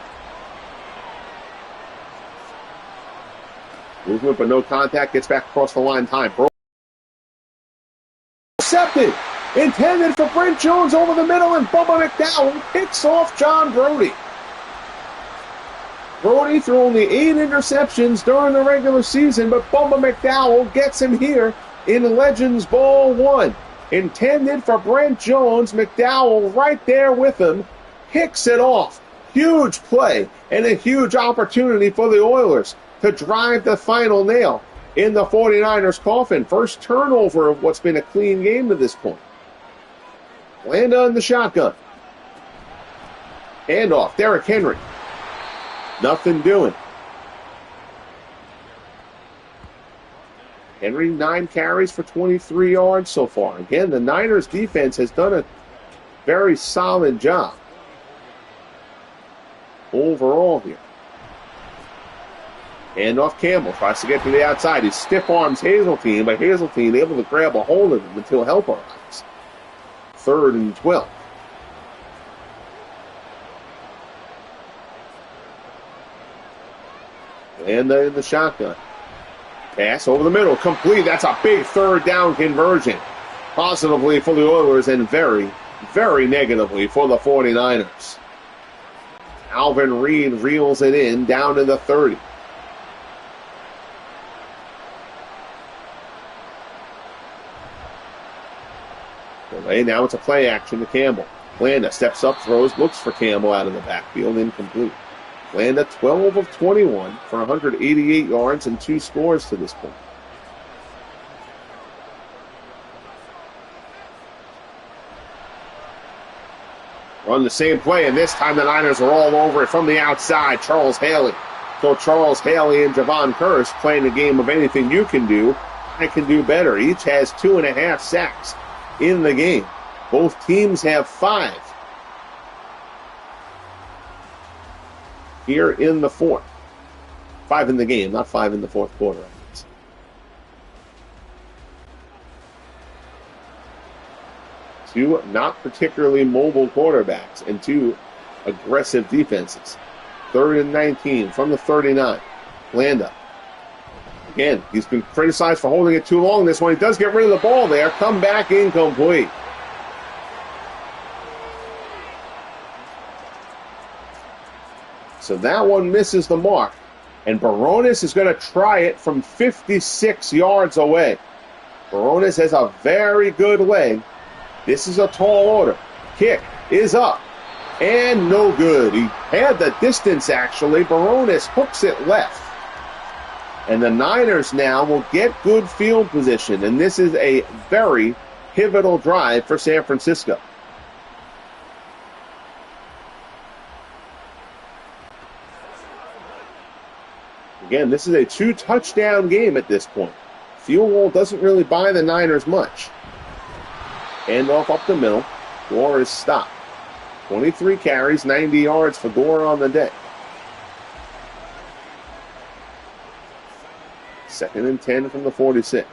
Movement but no contact, gets back across the line, time. Intercepted, intended for Brent Jones over the middle, and Bubba McDowell picks off John Brodie. Brodie threw only 8 interceptions during the regular season, but Bubba McDowell gets him here in Legends Bowl 1. Intended for Brent Jones, McDowell right there with him, picks it off. Huge play and a huge opportunity for the Oilers to drive the final nail in the 49ers coffin. First turnover of what's been a clean game to this point. Blanda in the shotgun. Handoff, Derrick Henry. Nothing doing. Henry, 9 carries for 23 yards so far. Again, the Niners defense has done a very solid job overall here. Handoff, Campbell tries to get to the outside. He stiff arms Hazeltine, but Hazeltine able to grab a hold of him until help arrives. 3rd and 12. And in the shotgun. Pass over the middle, complete. That's a big 3rd down conversion. Positively for the Oilers and very, very negatively for the 49ers. Alvin Reed reels it in down to the 30. Now it's a play action to Campbell. Blanda steps up, throws, looks for Campbell out of the backfield, incomplete. Blanda 12 of 21 for 188 yards and 2 scores to this point. Run the same play, and this time the Niners are all over it from the outside. Charles Haley. So Charles Haley and Jevon Kearse playing a game of anything you can do, I can do better. Each has 2.5 sacks in the game. Both teams have 5 here in the fourth. 5 in the game, not 5 in the fourth quarter. Two not particularly mobile quarterbacks and 2 aggressive defenses. 3rd and 19 from the 39. Blanda. Again, he's been criticized for holding it too long this one. He does get rid of the ball there. Come back incomplete. So that one misses the mark. And Baronis is going to try it from 56 yards away. Baronis has a very good leg. This is a tall order. Kick is up. And no good. He had the distance, actually. Baronis hooks it left. And the Niners now will get good field position. And this is a very pivotal drive for San Francisco. Again, this is a 2-touchdown game at this point. Field goal doesn't really buy the Niners much. Handoff up the middle. Gore is stopped. 23 carries, 90 yards for Gore on the day. 2nd and 10 from the 46.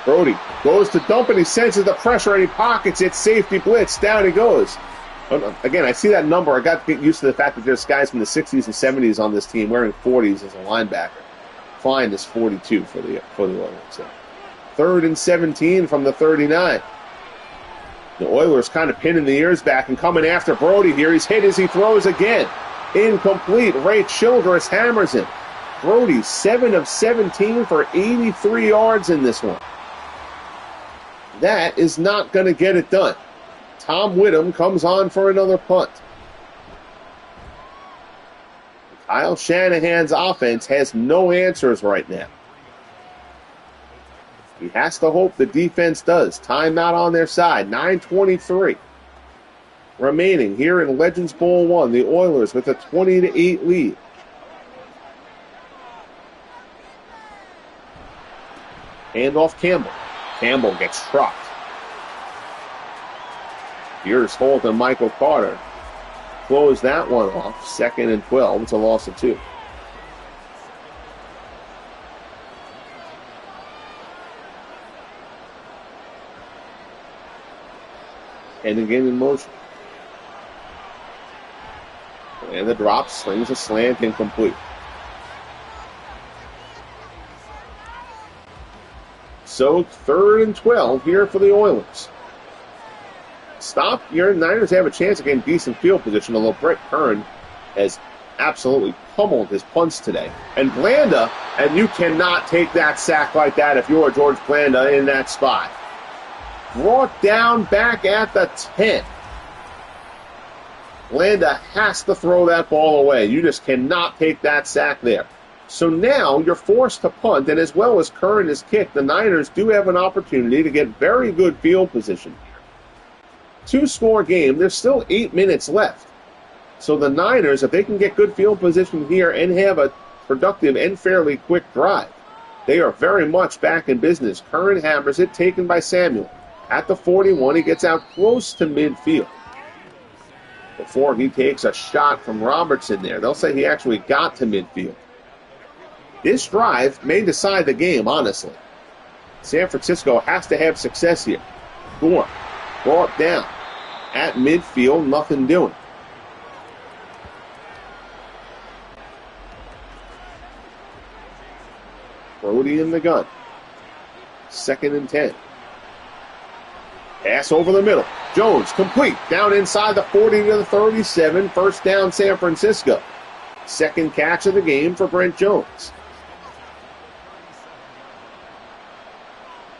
Brodie goes to dump it. He senses the pressure and he pockets it. Safety blitz. Down he goes. Again, I see that number. I got to get used to the fact that there's guys from the 60s and 70s on this team wearing 40s as a linebacker. Klein is 42 for the Oilers. So 3rd and 17 from the 39. The Oilers kind of pinning the ears back and coming after Brodie here. He's hit as he throws again. Incomplete. Ray Childress hammers him. Brodie 7 of 17 for 83 yards in this one. That is not going to get it done. Tom Whittam comes on for another punt. Kyle Shanahan's offense has no answers right now. He has to hope the defense does. Timeout on their side. 9:23 remaining here in Legends Bowl 1. The Oilers with a 20-8 lead. Handoff Campbell. Campbell gets trucked. Here's Holt and Michael Carter. Close that one off. 2nd and 12. It's a loss of 2. And again in motion. And the drop, slings a slant, incomplete. So 3rd and 12 here for the Oilers. Stop. Your Niners have a chance of getting decent field position, although Brett Kern has absolutely pummeled his punts today. And Blanda, and you cannot take that sack like that if you're George Blanda in that spot. Brought down back at the 10. Landa has to throw that ball away. You just cannot take that sack there. So now you're forced to punt, and as well as Curran has kicked, the Niners do have an opportunity to get very good field position here. Two-score game, there's still 8 minutes left. So the Niners, if they can get good field position here and have a productive and fairly quick drive, they are very much back in business. Curran hammers it, taken by Samuel. At the 41, he gets out close to midfield before he takes a shot from Robertson there. They'll say he actually got to midfield. This drive may decide the game, honestly. San Francisco has to have success here. Gore brought down at midfield, nothing doing. Brodie in the gun. 2nd and 10. Pass over the middle. Jones complete. Down inside the 40 to the 37. First down, San Francisco. Second catch of the game for Brent Jones.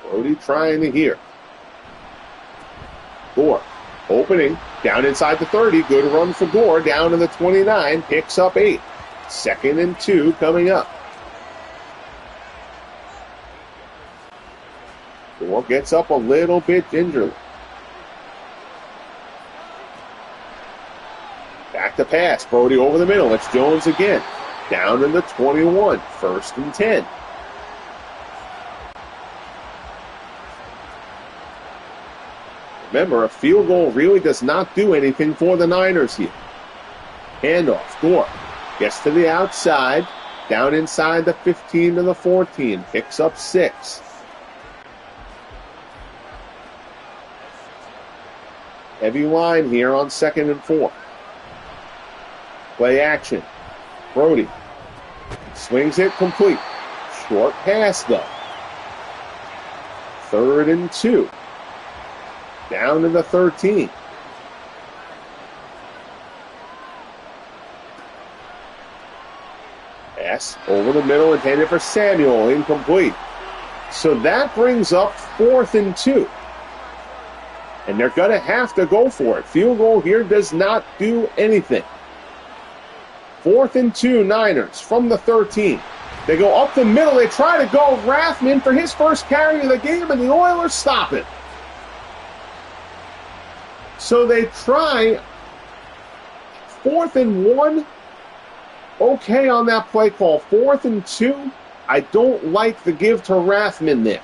Brodie trying to hear. Gore opening. Down inside the 30. Good run for Gore. Down to the 29. Picks up 8. 2nd and 2 coming up. Gore gets up a little bit gingerly. Back to pass. Brodie over the middle. It's Jones again. Down in the 21. 1st and 10. Remember, a field goal really does not do anything for the Niners here. Handoff. Gore gets to the outside. Down inside the 15 to the 14. Picks up 6. Heavy line here on 2nd and 4. Play action. Brodie swings it complete. Short pass, though. 3rd and 2. Down to the 13. Pass over the middle intended for Samuel. Incomplete. So that brings up 4th and 2. And they're going to have to go for it. Field goal here does not do anything. 4th and 2, Niners from the 13. They go up the middle. They try to go Rathman for his first carry of the game, and the Oilers stop it. So they try 4th and 1. Okay on that play call. 4th and 2. I don't like the give to Rathman there.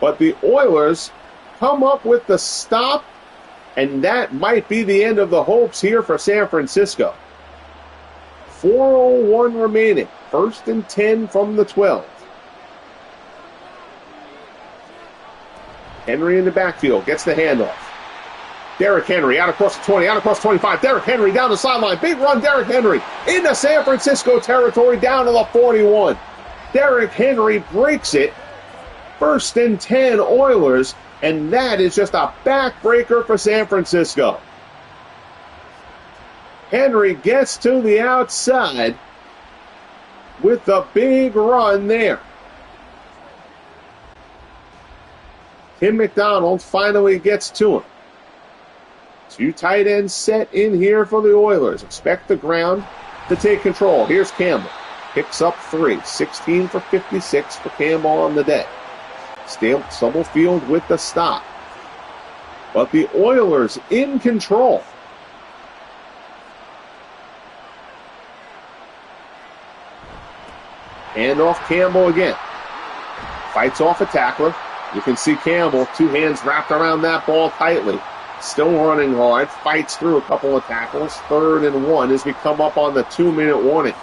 But the Oilers come up with the stop, and that might be the end of the hopes here for San Francisco. 4:01 remaining. 1st and 10 from the 12. Henry in the backfield gets the handoff. Derrick Henry out across the 20, out across 25. Derrick Henry down the sideline. Big run, Derrick Henry into San Francisco territory down to the 41. Derrick Henry breaks it. 1st and 10 Oilers, and that is just a backbreaker for San Francisco. Henry gets to the outside with the big run there. Tim McDonald finally gets to him. 2 tight ends set in here for the Oilers. Expect the ground to take control. Here's Campbell. Picks up 3. 16 for 56 for Campbell on the day. Stubblefield with the stop. But the Oilers in control. Handoff Campbell again. Fights off a tackler. You can see Campbell, 2 hands wrapped around that ball tightly. Still running hard. Fights through a couple of tackles. 3rd and 1 as we come up on the 2-minute warning.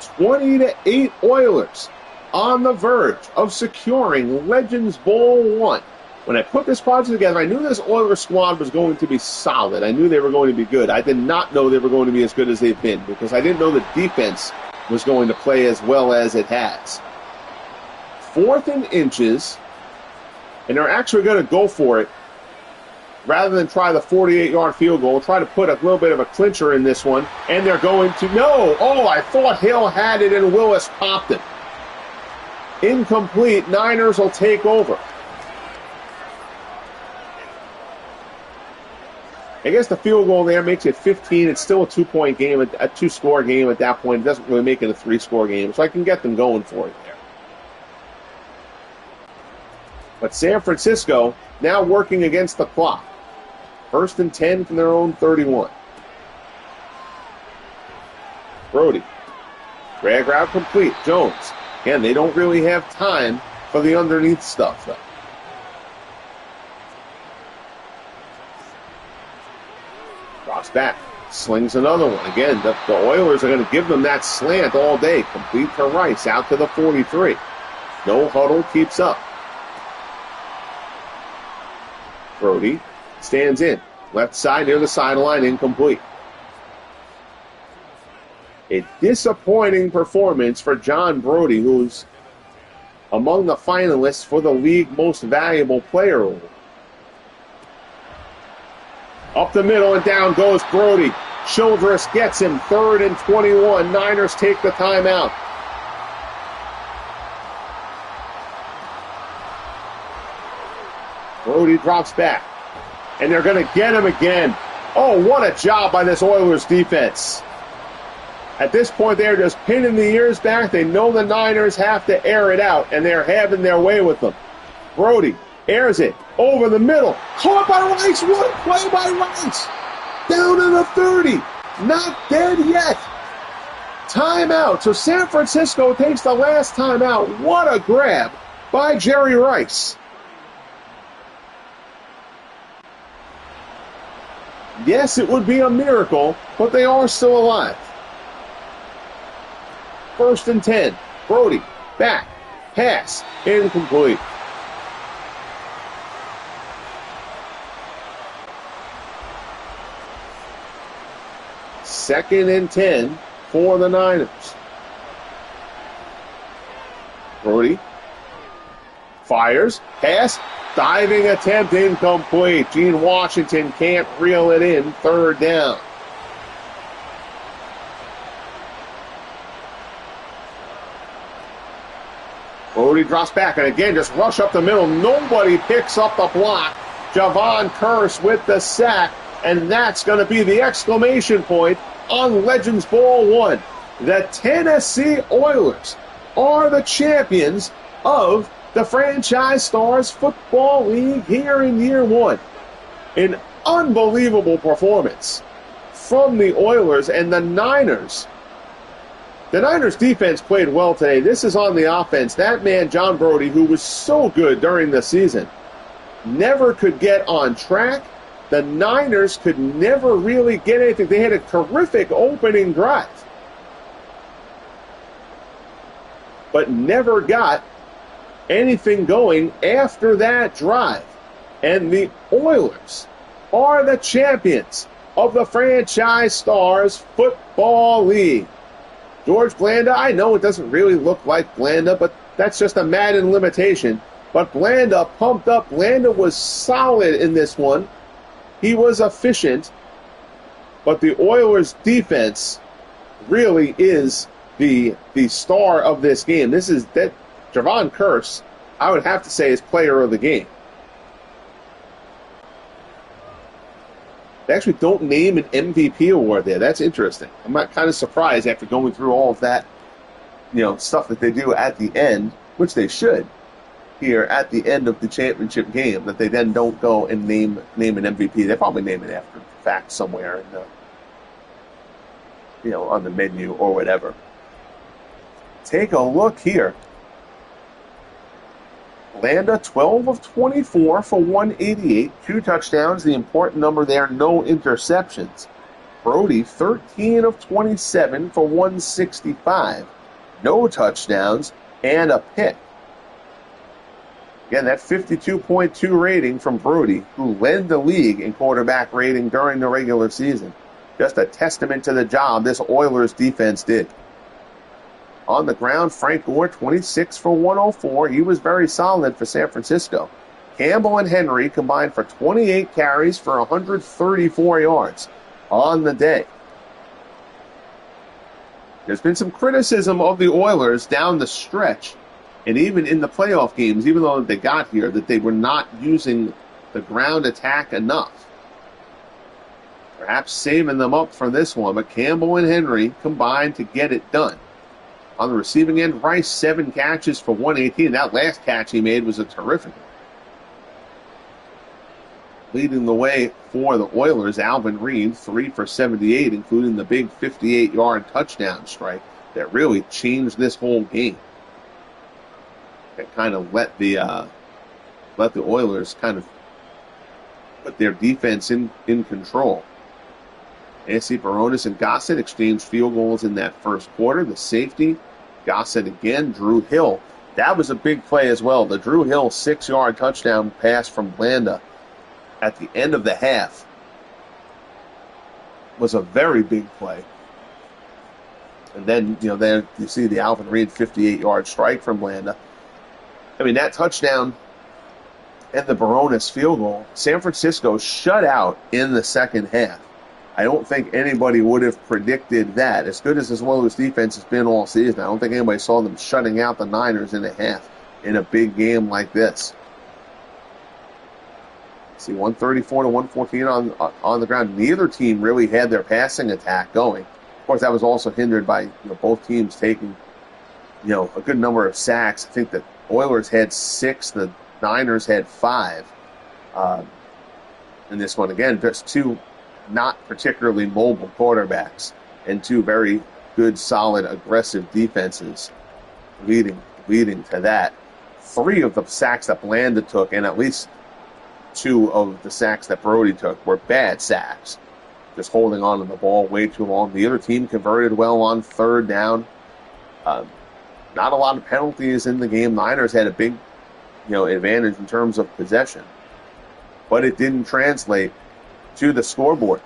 20-8 Oilers on the verge of securing Legends Bowl 1. When I put this project together, I knew this Oilers squad was going to be solid. I knew they were going to be good. I did not know they were going to be as good as they've been because I didn't know the defense was going to play as well as it has. 4th and inches, and they're actually going to go for it rather than try the 48-yard field goal. Try to put a little bit of a clincher in this one, and they're going to, no! Oh, I thought Hill had it and Willis popped it. Incomplete. Niners will take over. I guess the field goal there makes it 15. It's still a 2-point game, a 2-score game at that point. It doesn't really make it a 3-score game, so I can get them going for it there. But San Francisco now working against the clock. 1st and 10 from their own 31. Brodie. Drag route complete. Jones. Again, they don't really have time for the underneath stuff, though. Drops back. Slings another one. Again, the Oilers are going to give them that slant all day. Complete for Rice. Out to the 43. No huddle. Keeps up. Brodie stands in. Left side near the sideline. Incomplete. A disappointing performance for John Brodie, who's among the finalists for the league most valuable player award. Up the middle and down goes Brodie. Childress gets him. 3rd and 21. Niners take the timeout. Brodie drops back. And they're going to get him again. Oh, what a job by this Oilers defense. At this point, they're just pinning the ears back. They know the Niners have to air it out, and they're having their way with them. Brodie airs it over the middle. Caught by Rice. What a play by Rice. Down to the 30. Not dead yet. Timeout. So San Francisco takes the last timeout. What a grab by Jerry Rice. Yes, it would be a miracle, but they are still alive. 1st and 10. Brodie, back, pass, incomplete. Second and 10 for the Niners. Brodie fires, pass, diving attempt incomplete. Gene Washington can't reel it in. 3rd down. Brodie drops back, and again, just rush up the middle. Nobody picks up the block. Jevon Kearse with the sack, and that's going to be the exclamation point on Legends Bowl 1. The Tennessee Oilers are the champions of the Franchise Stars Football League here in year 1. An unbelievable performance from the Oilers and the Niners. The Niners defense played well today. This is on the offense. That man, John Brodie, who was so good during the season, never could get on track. The Niners could never really get anything. They had a terrific opening drive, but never got anything going after that drive. And the Oilers are the champions of the Franchise Stars Football League. George Blanda, I know it doesn't really look like Blanda, but that's just a Madden limitation. But Blanda pumped up. Blanda was solid in this one. He was efficient. But the Oilers' defense really is the star of this game. This is that Jevon Kearse, I would have to say, is player of the game. They actually don't name an MVP award there. That's interesting. I'm not kind of surprised after going through all of that, stuff that they do at the end, which they should here at the end of the championship game, that they then don't go and name an MVP. They probably name it after the fact somewhere in the, on the menu or whatever. Take a look here. Blanda, 12 of 24 for 188, 2 touchdowns. The important number there, no interceptions. Brodie, 13 of 27 for 165, no touchdowns, and a pick. Again, that 52.2 rating from Brodie, who led the league in quarterback rating during the regular season. Just a testament to the job this Oilers defense did. On the ground, Frank Gore, 26 for 104. He was very solid for San Francisco. Campbell and Henry combined for 28 carries for 134 yards on the day. There's been some criticism of the Oilers down the stretch, and even in the playoff games, even though they got here, that they were not using the ground attack enough. perhaps saving them up for this one, but Campbell and Henry combined to get it done. On the receiving end, Rice, 7 catches for 118. That last catch he made was a terrific one. Leading the way for the Oilers, Alvin Reed, 3 for 78, including the big 58-yard touchdown strike that really changed this whole game. That kind of let the Oilers kind of put their defense in control. A.C. Baronis and Gossett exchanged field goals in that first quarter. The safety, Gossett again, Drew Hill. That was a big play as well. The Drew Hill 6-yard touchdown pass from Blanda at the end of the half was a very big play. And then, there you see the Alvin Reed 58-yard strike from Blanda. I mean, that touchdown and the Baronis field goal, San Francisco shut out in the second half. I don't think anybody would have predicted that. As good as this Oilers defense has been all season, I don't think anybody saw them shutting out the Niners in a half in a big game like this. See, 134 to 114 on the ground. Neither team really had their passing attack going. Of course, that was also hindered by both teams taking a good number of sacks. I think the Oilers had 6, the Niners had 5. In this one, again, just 2 not particularly mobile quarterbacks and 2 very good, solid, aggressive defenses leading to that. 3 of the sacks that Blanda took, and at least 2 of the sacks that Brodie took, were bad sacks. Just holding on to the ball way too long. The other team converted well on third down. Not a lot of penalties in the game. Niners had a big advantage in terms of possession. But it didn't translate to the scoreboard.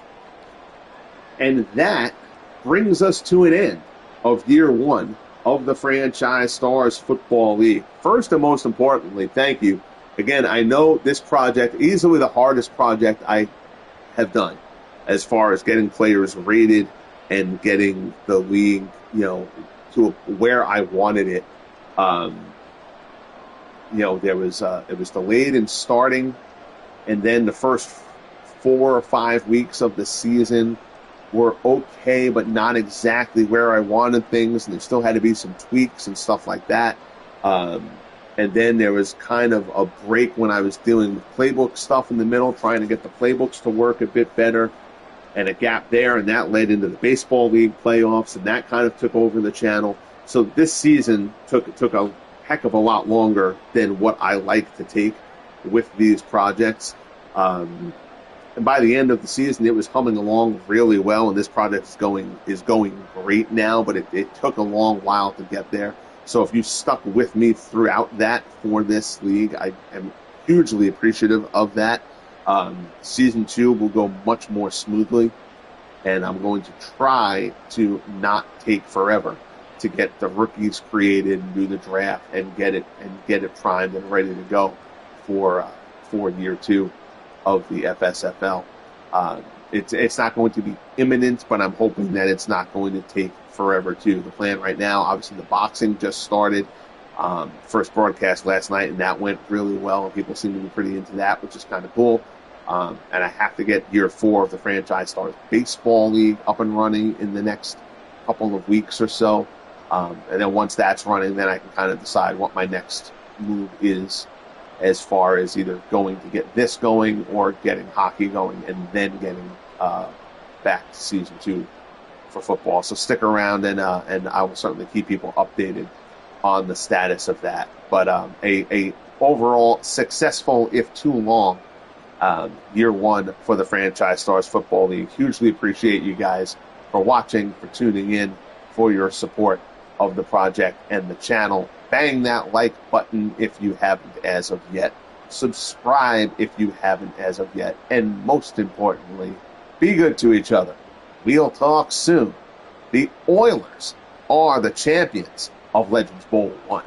And that brings us to an end of year 1 of the Franchise Stars Football League. First and most importantly, thank you. Again, I know this project, easily the hardest project I have done as far as getting players rated and getting the league, to where I wanted it. It was delayed in starting, and then the first 4 or 5 weeks of the season were okay, but not exactly where I wanted things, and there still had to be some tweaks and stuff like that. And then there was kind of a break when I was doing playbook stuff in the middle, trying to get the playbooks to work a bit better, and a gap there, and that led into the baseball league playoffs, and that kind of took over the channel. So this season took a heck of a lot longer than what I like to take with these projects. And by the end of the season, it was humming along really well, and this project is going great now, but it took a long while to get there. So if you stuck with me throughout that for this league, I am hugely appreciative of that. Season 2 will go much more smoothly, and I'm going to try to not take forever to get the rookies created and do the draft and get it primed and ready to go for year 2 of the FSFL. It's not going to be imminent, but I'm hoping that it's not going to take forever too. The plan right now, obviously the boxing just started. First broadcast last night, and that went really well, and people seem to be pretty into that, which is kind of cool. And I have to get year 4 of the Franchise Stars Baseball League up and running in the next couple of weeks or so. And then once that's running, then I can kind of decide what my next move is as far as either going to get this going or getting hockey going and then getting back to season 2 for football. So stick around, and I will certainly keep people updated on the status of that. But a overall successful, if too long, year 1 for the Franchise Stars Football League. Hugely appreciate you guys for watching, for tuning in, for your support of the project and the channel. Bang that like button if you haven't as of yet. Subscribe if you haven't as of yet. And most importantly, be good to each other. We'll talk soon. The Oilers are the champions of Legends Bowl 1.